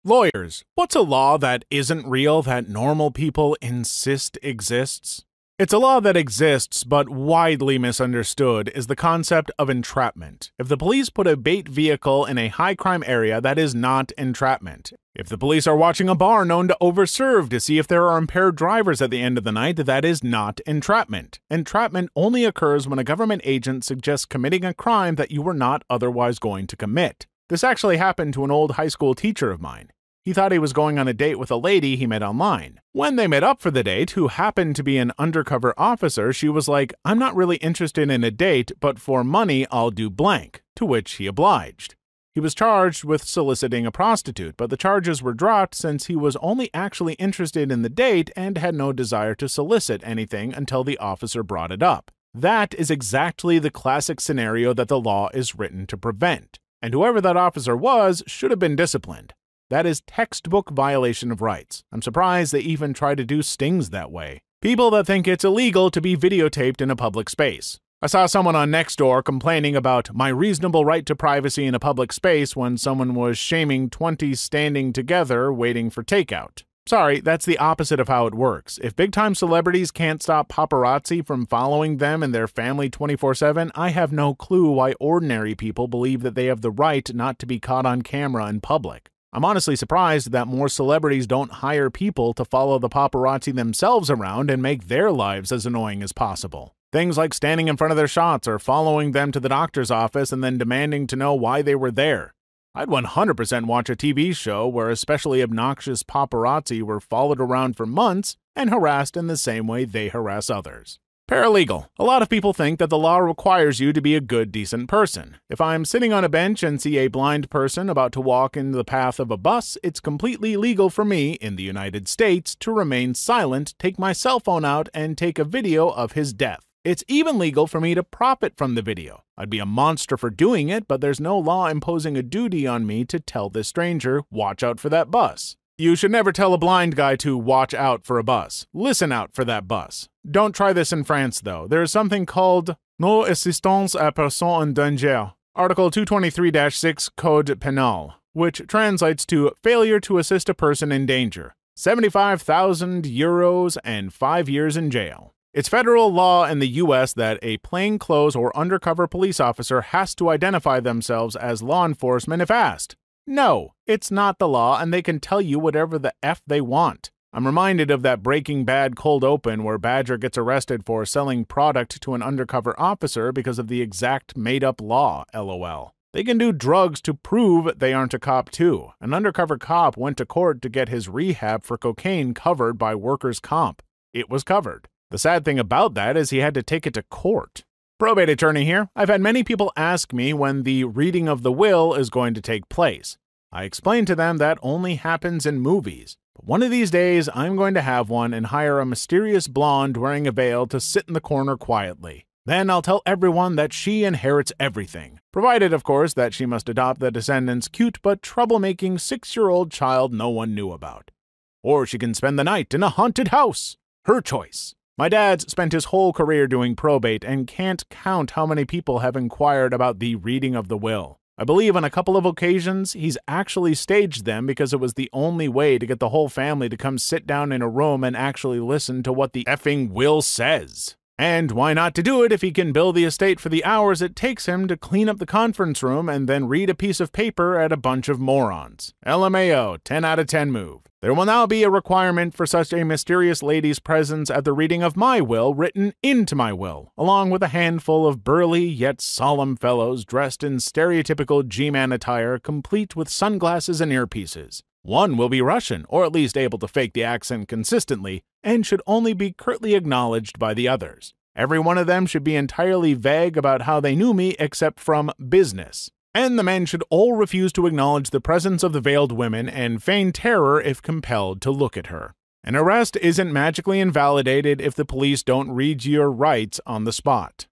Lawyers, what's a law that isn't real that normal people insist exists? It's a law that exists, but widely misunderstood, is the concept of entrapment. If the police put a bait vehicle in a high-crime area, that is not entrapment. If the police are watching a bar known to overserve to see if there are impaired drivers at the end of the night, that is not entrapment. Entrapment only occurs when a government agent suggests committing a crime that you were not otherwise going to commit. This actually happened to an old high school teacher of mine. He thought he was going on a date with a lady he met online. When they met up for the date, who happened to be an undercover officer, she was like, "I'm not really interested in a date, but for money, I'll do blank," to which he obliged. He was charged with soliciting a prostitute, but the charges were dropped since he was only actually interested in the date and had no desire to solicit anything until the officer brought it up. That is exactly the classic scenario that the law is written to prevent. And whoever that officer was should have been disciplined. That is textbook violation of rights. I'm surprised they even try to do stings that way. People that think it's illegal to be videotaped in a public space. I saw someone on Nextdoor complaining about my reasonable right to privacy in a public space when someone was shaming 20 standing together waiting for takeout. Sorry, that's the opposite of how it works. If big-time celebrities can't stop paparazzi from following them and their family 24/7, I have no clue why ordinary people believe that they have the right not to be caught on camera in public. I'm honestly surprised that more celebrities don't hire people to follow the paparazzi themselves around and make their lives as annoying as possible. Things like standing in front of their shots or following them to the doctor's office and then demanding to know why they were there. I'd 100% watch a TV show where especially obnoxious paparazzi were followed around for months and harassed in the same way they harass others. Paralegal. A lot of people think that the law requires you to be a good, decent person. If I'm sitting on a bench and see a blind person about to walk into the path of a bus, it's completely legal for me, in the United States, to remain silent, take my cell phone out, and take a video of his death. It's even legal for me to profit from the video. I'd be a monster for doing it, but there's no law imposing a duty on me to tell this stranger, watch out for that bus. You should never tell a blind guy to watch out for a bus. Listen out for that bus. Don't try this in France, though. There is something called Non assistance à personne en danger, Article 223-6 Code Pénal, which translates to failure to assist a person in danger. 75,000 euros and 5 years in jail. It's federal law in the U.S. that a plainclothes or undercover police officer has to identify themselves as law enforcement if asked. No, it's not the law, and they can tell you whatever the F they want. I'm reminded of that Breaking Bad cold open where Badger gets arrested for selling product to an undercover officer because of the exact made-up law, LOL. They can do drugs to prove they aren't a cop too. An undercover cop went to court to get his rehab for cocaine covered by workers' comp. It was covered. The sad thing about that is he had to take it to court. Probate attorney here. I've had many people ask me when the reading of the will is going to take place. I explain to them that only happens in movies. But one of these days, I'm going to have one and hire a mysterious blonde wearing a veil to sit in the corner quietly. Then I'll tell everyone that she inherits everything. Provided, of course, that she must adopt the descendant's cute but troublemaking 6-year-old child no one knew about. Or she can spend the night in a haunted house. Her choice. My dad's spent his whole career doing probate and can't count how many people have inquired about the reading of the will. I believe on a couple of occasions, he's actually staged them because it was the only way to get the whole family to come sit down in a room and actually listen to what the effing will says. And why not to do it if he can bill the estate for the hours it takes him to clean up the conference room and then read a piece of paper at a bunch of morons. LMAO, 10 out of 10 move. There will now be a requirement for such a mysterious lady's presence at the reading of my will written into my will, along with a handful of burly yet solemn fellows dressed in stereotypical G-man attire, complete with sunglasses and earpieces. One will be Russian, or at least able to fake the accent consistently, and should only be curtly acknowledged by the others. Every one of them should be entirely vague about how they knew me except from business. And the men should all refuse to acknowledge the presence of the veiled women and feign terror if compelled to look at her. An arrest isn't magically invalidated if the police don't read your rights on the spot.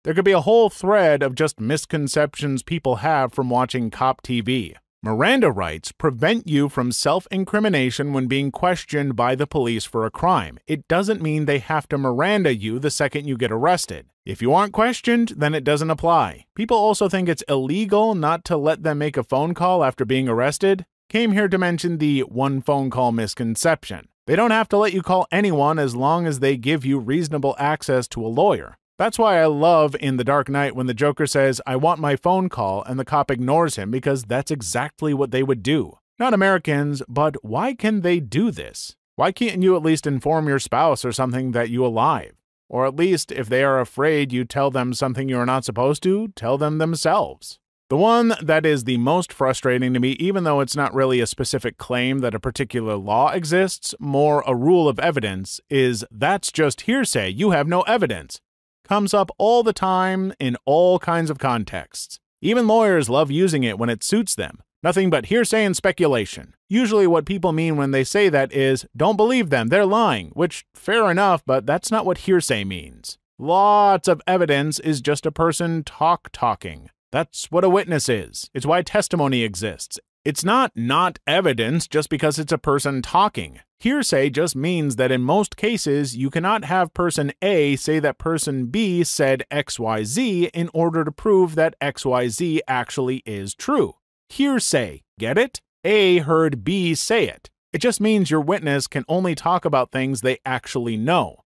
There could be a whole thread of just misconceptions people have from watching cop TV. Miranda rights prevent you from self-incrimination when being questioned by the police for a crime. It doesn't mean they have to Miranda you the second you get arrested. If you aren't questioned, then it doesn't apply. People also think it's illegal not to let them make a phone call after being arrested. came here to mention the one phone call misconception. They don't have to let you call anyone as long as they give you reasonable access to a lawyer. That's why I love in The Dark Knight when the Joker says, "I want my phone call," and the cop ignores him because that's exactly what they would do. Not Americans, but why can they do this? Why can't you at least inform your spouse or something that you're alive? Or at least, if they are afraid you tell them something you're not supposed to, tell them themselves. The one that is the most frustrating to me, even though it's not really a specific claim that a particular law exists, more a rule of evidence, is "that's just hearsay, you have no evidence." Comes up all the time in all kinds of contexts. Even lawyers love using it when it suits them. Nothing but hearsay and speculation. Usually what people mean when they say that is, don't believe them, they're lying, which, fair enough, but that's not what hearsay means. Lots of evidence is just a person talking. That's what a witness is. It's why testimony exists. It's not evidence just because it's a person talking. Hearsay just means that in most cases, you cannot have person A say that person B said XYZ in order to prove that XYZ actually is true. Hearsay, get it? A heard B say it. It just means your witness can only talk about things they actually know.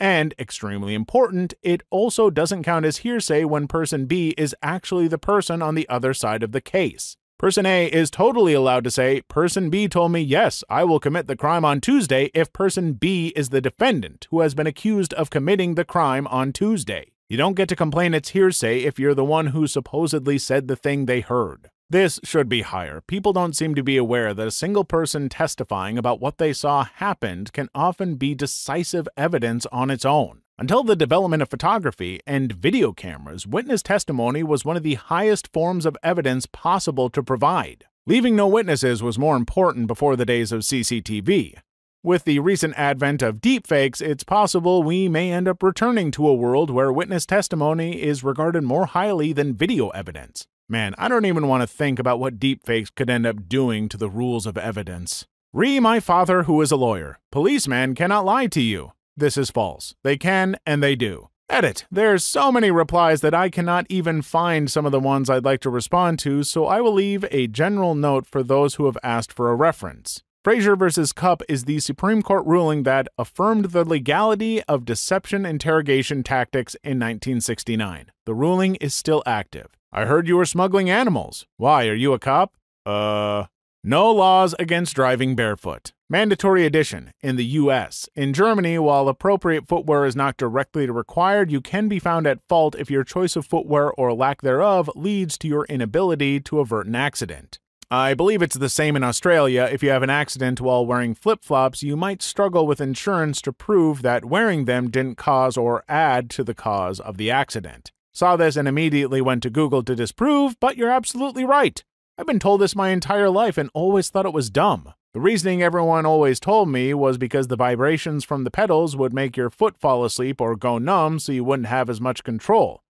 And, extremely important, it also doesn't count as hearsay when person B is actually the person on the other side of the case. Person A is totally allowed to say, "Person B told me, yes, I will commit the crime on Tuesday," if person B is the defendant who has been accused of committing the crime on Tuesday. You don't get to complain it's hearsay if you're the one who supposedly said the thing they heard. This should be higher. People don't seem to be aware that a single person testifying about what they saw happened can often be decisive evidence on its own. Until the development of photography and video cameras, witness testimony was one of the highest forms of evidence possible to provide. Leaving no witnesses was more important before the days of CCTV. With the recent advent of deepfakes, it's possible we may end up returning to a world where witness testimony is regarded more highly than video evidence. Man, I don't even want to think about what deepfakes could end up doing to the rules of evidence. My father, who is a lawyer. Policemen cannot lie to you. This is false. They can, and they do. Edit. There's so many replies that I cannot even find some of the ones I'd like to respond to, so I will leave a general note for those who have asked for a reference. Frazier v. Cupp is the Supreme Court ruling that affirmed the legality of deception interrogation tactics in 1969. The ruling is still active. I heard you were smuggling animals. Why, are you a cop? No laws against driving barefoot. Mandatory edition in the US. In Germany, while appropriate footwear is not directly required, you can be found at fault if your choice of footwear or lack thereof leads to your inability to avert an accident. I believe it's the same in Australia. If you have an accident while wearing flip-flops, you might struggle with insurance to prove that wearing them didn't cause or add to the cause of the accident. Saw this and immediately went to Google to disprove, but you're absolutely right. I've been told this my entire life and always thought it was dumb. The reasoning everyone always told me was because the vibrations from the pedals would make your foot fall asleep or go numb so you wouldn't have as much control.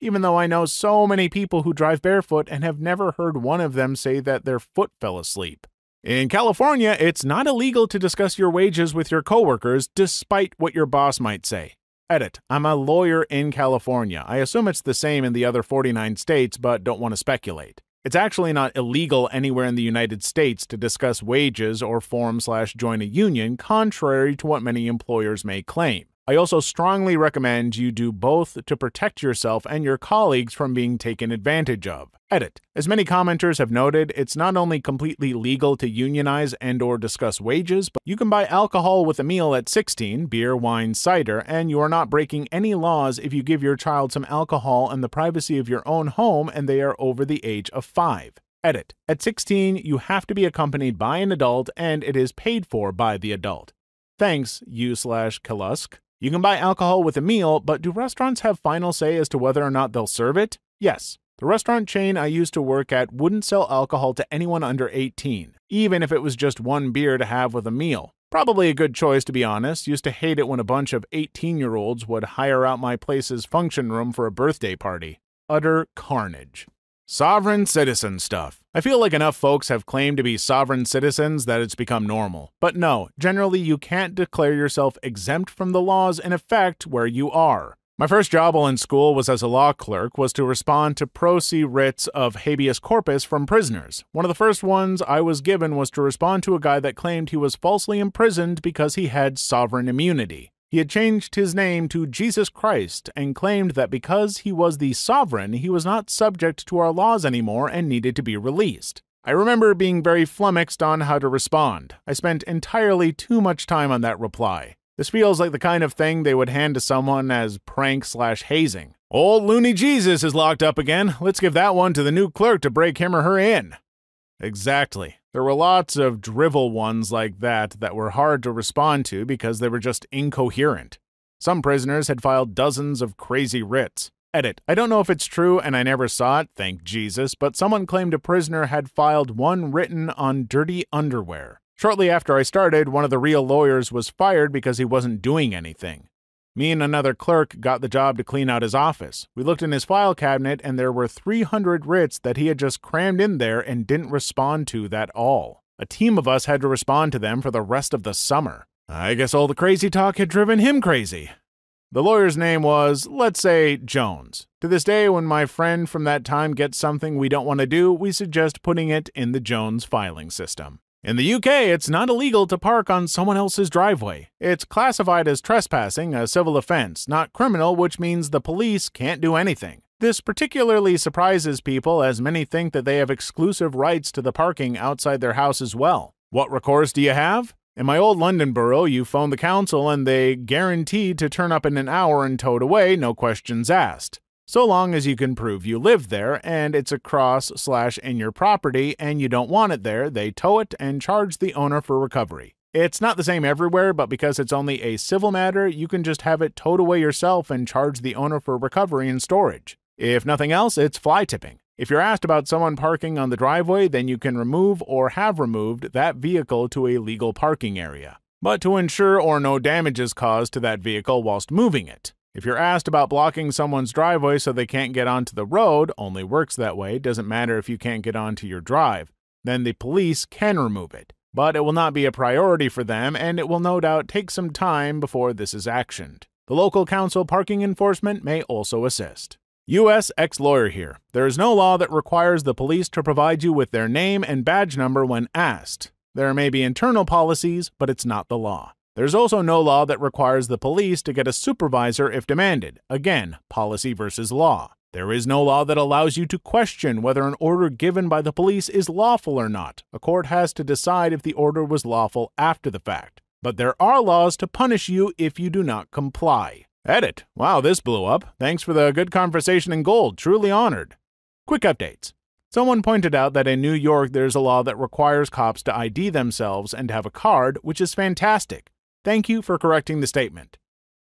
Even though I know so many people who drive barefoot and have never heard one of them say that their foot fell asleep. In California, it's not illegal to discuss your wages with your coworkers despite what your boss might say. Edit. I'm a lawyer in California. I assume it's the same in the other 49 states, but don't want to speculate. It's actually not illegal anywhere in the United States to discuss wages or form/join a union, contrary to what many employers may claim. I also strongly recommend you do both to protect yourself and your colleagues from being taken advantage of. Edit. As many commenters have noted, it's not only completely legal to unionize and/or discuss wages, but you can buy alcohol with a meal at 16, beer, wine, cider, and you are not breaking any laws if you give your child some alcohol in the privacy of your own home and they are over the age of 5. Edit. At 16, you have to be accompanied by an adult and it is paid for by the adult. Thanks, you/Kalusk. You can buy alcohol with a meal, but do restaurants have final say as to whether or not they'll serve it? Yes. The restaurant chain I used to work at wouldn't sell alcohol to anyone under 18, even if it was just one beer to have with a meal. Probably a good choice, to be honest. Used to hate it when a bunch of 18-year-olds would hire out my place's function room for a birthday party. Utter carnage. Sovereign citizen stuff. I feel like enough folks have claimed to be sovereign citizens that it's become normal. But no, generally you can't declare yourself exempt from the laws in effect where you are. My first job while in school was as a law clerk was to respond to pro se writs of habeas corpus from prisoners. One of the first ones I was given was to respond to a guy that claimed he was falsely imprisoned because he had sovereign immunity. He had changed his name to Jesus Christ and claimed that because he was the sovereign, he was not subject to our laws anymore and needed to be released. I remember being very flummoxed on how to respond. I spent entirely too much time on that reply. This feels like the kind of thing they would hand to someone as prank/hazing. Old loony Jesus is locked up again. Let's give that one to the new clerk to break him or her in. Exactly. There were lots of drivel ones like that were hard to respond to because they were just incoherent. Some prisoners had filed dozens of crazy writs. Edit. I don't know if it's true and I never saw it, thank Jesus, but someone claimed a prisoner had filed one written on dirty underwear. Shortly after I started, one of the real lawyers was fired because he wasn't doing anything. Me and another clerk got the job to clean out his office. We looked in his file cabinet and there were 300 writs that he had just crammed in there and didn't respond to at all. A team of us had to respond to them for the rest of the summer. I guess all the crazy talk had driven him crazy. The lawyer's name was, let's say, Jones. To this day, when my friend from that time gets something we don't want to do, we suggest putting it in the Jones filing system. In the UK, it's not illegal to park on someone else's driveway. It's classified as trespassing, a civil offense, not criminal, which means the police can't do anything. This particularly surprises people, as many think that they have exclusive rights to the parking outside their house as well. What recourse do you have? In my old London borough, you phone the council and they guaranteed to turn up in an hour and tow it away, no questions asked. So long as you can prove you live there and it's across/in your property and you don't want it there, they tow it and charge the owner for recovery. It's not the same everywhere, but because it's only a civil matter, you can just have it towed away yourself and charge the owner for recovery and storage. If nothing else, it's fly tipping. If you're asked about someone parking on the driveway, then you can remove or have removed that vehicle to a legal parking area, but to ensure or no damage is caused to that vehicle whilst moving it. If you're asked about blocking someone's driveway so they can't get onto the road, only works that way, doesn't matter if you can't get onto your drive, then the police can remove it. But it will not be a priority for them, and it will no doubt take some time before this is actioned. The local council parking enforcement may also assist. U.S. ex-lawyer here. There is no law that requires the police to provide you with their name and badge number when asked. There may be internal policies, but it's not the law. There's also no law that requires the police to get a supervisor if demanded. Again, policy versus law. There is no law that allows you to question whether an order given by the police is lawful or not. A court has to decide if the order was lawful after the fact. But there are laws to punish you if you do not comply. Edit. Wow, this blew up. Thanks for the good conversation in gold. Truly honored. Quick updates. Someone pointed out that in New York there's a law that requires cops to ID themselves and have a card, which is fantastic. Thank you for correcting the statement.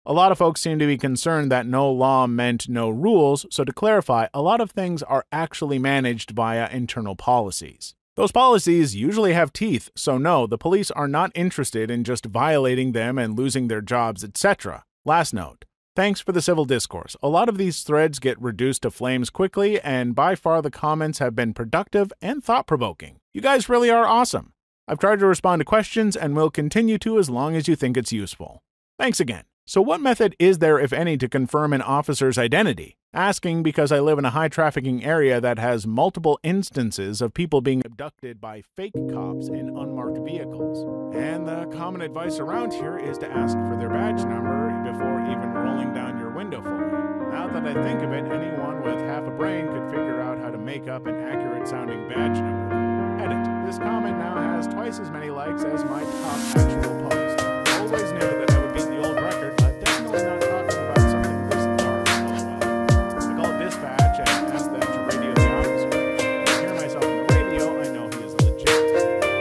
A lot of folks seem to be concerned that no law meant no rules, so to clarify, a lot of things are actually managed via internal policies. Those policies usually have teeth, so no, the police are not interested in just violating them and losing their jobs, etc. Last note. Thanks for the civil discourse. A lot of these threads get reduced to flames quickly, and by far the comments have been productive and thought-provoking. You guys really are awesome. I've tried to respond to questions and will continue to as long as you think it's useful. Thanks again. So what method is there, if any, to confirm an officer's identity? Asking because I live in a high-trafficking area that has multiple instances of people being abducted by fake cops in unmarked vehicles. And the common advice around here is to ask for their badge number before even rolling down your window for it. Now that I think of it, anyone with half a brain could figure out how to make up an accurate-sounding badge number. Edit. This comment now has twice as many likes as my top actual post. I always knew that I would beat the old record, but definitely not talking about something this dark. I called dispatch and asked them to radio the officer. When I hear myself on the radio, I know he is legit.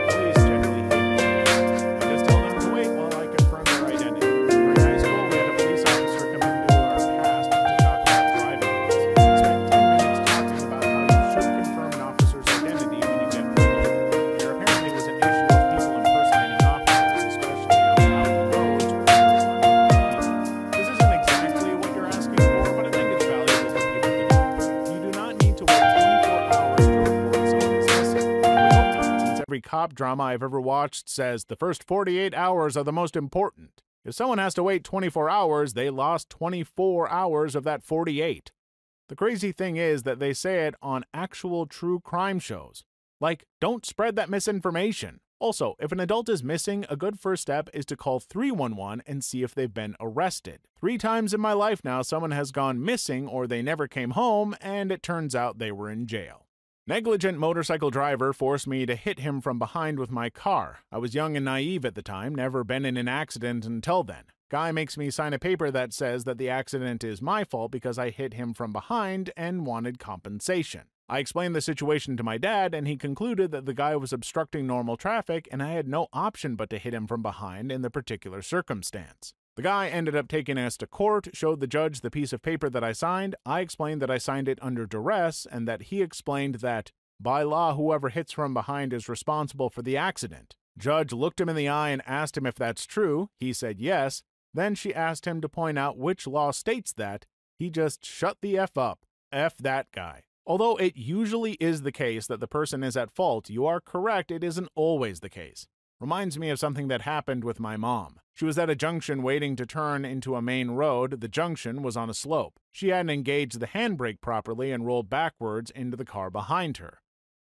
Police generally hate me. I just tell them to wait while I confirm their identity. During high school, we had a police officer come into our past to talk about driving laws. We spent 10 minutes talking about how you should confirm an officer's identity when you get pulled over. There apparently was an issue of people impersonating officers, especially on out roads where there weren't people. This isn't exactly what you're asking for, but I think it's valuable for people to know. You do not need to wait 24 hours to report someone is missing. I hope not, since every cop drama I've ever watched says the first 48 hours are the most important. If someone has to wait 24 hours, they lost 24 hours of that 48. The crazy thing is that they say it on actual true crime shows. Like, don't spread that misinformation. Also, if an adult is missing, a good first step is to call 311 and see if they've been arrested. 3 times in my life now, someone has gone missing or they never came home, and it turns out they were in jail. Negligent motorcycle driver forced me to hit him from behind with my car. I was young and naive at the time, never been in an accident until then. Guy makes me sign a paper that says that the accident is my fault because I hit him from behind and wanted compensation. I explained the situation to my dad, and he concluded that the guy was obstructing normal traffic and I had no option but to hit him from behind in the particular circumstance. The guy ended up taking us to court, showed the judge the piece of paper that I signed. I explained that I signed it under duress, and that he explained that, by law, whoever hits from behind is responsible for the accident. Judge looked him in the eye and asked him if that's true. He said yes. Then she asked him to point out which law states that. He just shut the F up. F that guy. Although it usually is the case that the person is at fault, you are correct, it isn't always the case. Reminds me of something that happened with my mom. She was at a junction waiting to turn into a main road. The junction was on a slope. She hadn't engaged the handbrake properly and rolled backwards into the car behind her.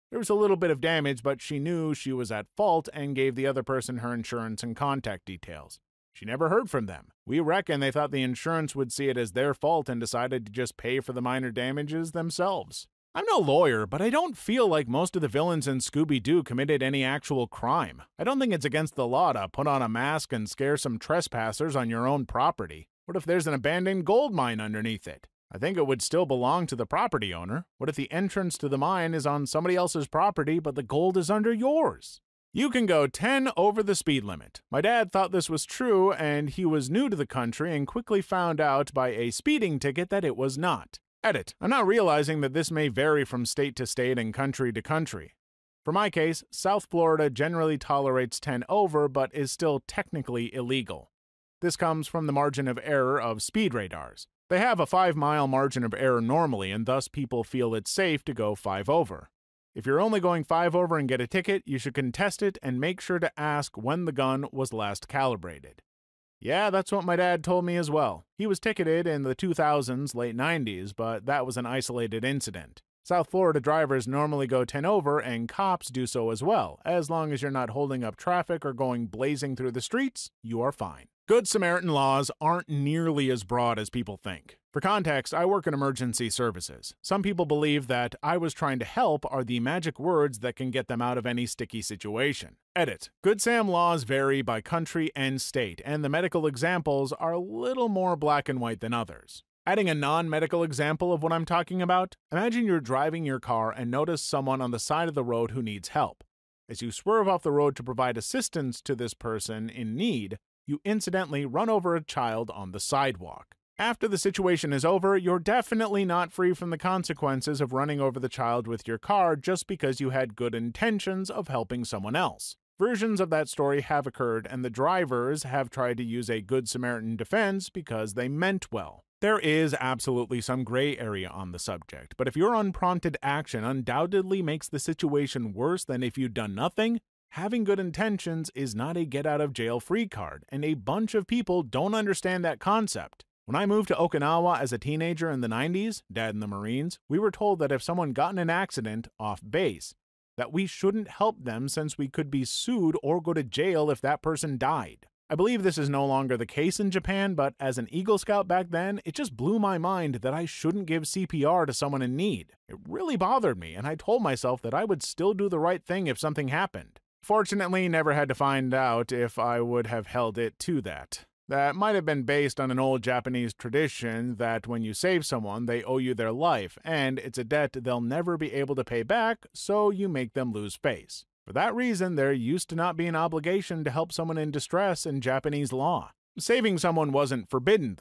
There was a little bit of damage, but she knew she was at fault and gave the other person her insurance and contact details. She never heard from them. We reckon they thought the insurance would see it as their fault and decided to just pay for the minor damages themselves. I'm no lawyer, but I don't feel like most of the villains in Scooby-Doo committed any actual crime. I don't think it's against the law to put on a mask and scare some trespassers on your own property. What if there's an abandoned gold mine underneath it? I think it would still belong to the property owner. What if the entrance to the mine is on somebody else's property, but the gold is under yours? You can go 10 over the speed limit. My dad thought this was true, and he was new to the country and quickly found out by a speeding ticket that it was not. Edit. I'm now realizing that this may vary from state to state and country to country. For my case, South Florida generally tolerates 10 over, but is still technically illegal. This comes from the margin of error of speed radars. They have a 5-mile margin of error normally, and thus people feel it's safe to go 5 over. If you're only going 5 over and get a ticket, you should contest it and make sure to ask when the gun was last calibrated. Yeah, that's what my dad told me as well. He was ticketed in the 2000s, late 90s, but that was an isolated incident. South Florida drivers normally go 10 over, and cops do so as well. As long as you're not holding up traffic or going blazing through the streets, you are fine. Good Samaritan laws aren't nearly as broad as people think. For context, I work in emergency services. Some people believe that "I was trying to help" are the magic words that can get them out of any sticky situation. Edit. Good Sam laws vary by country and state, and the medical examples are a little more black and white than others. Adding a non-medical example of what I'm talking about, imagine you're driving your car and notice someone on the side of the road who needs help. As you swerve off the road to provide assistance to this person in need, you incidentally run over a child on the sidewalk. After the situation is over, you're definitely not free from the consequences of running over the child with your car just because you had good intentions of helping someone else. Versions of that story have occurred, and the drivers have tried to use a Good Samaritan defense because they meant well. There is absolutely some gray area on the subject, but if your unprompted action undoubtedly makes the situation worse than if you'd done nothing, having good intentions is not a get-out-of-jail-free card, and a bunch of people don't understand that concept. When I moved to Okinawa as a teenager in the 90s, Dad in the Marines, we were told that if someone got in an accident off base, that we shouldn't help them since we could be sued or go to jail if that person died. I believe this is no longer the case in Japan, but as an Eagle Scout back then, it just blew my mind that I shouldn't give CPR to someone in need. It really bothered me, and I told myself that I would still do the right thing if something happened. Fortunately, never had to find out if I would have held it to that. That might have been based on an old Japanese tradition that when you save someone, they owe you their life, and it's a debt they'll never be able to pay back, so you make them lose face. For that reason, there used to not be an obligation to help someone in distress in Japanese law. Saving someone wasn't forbidden,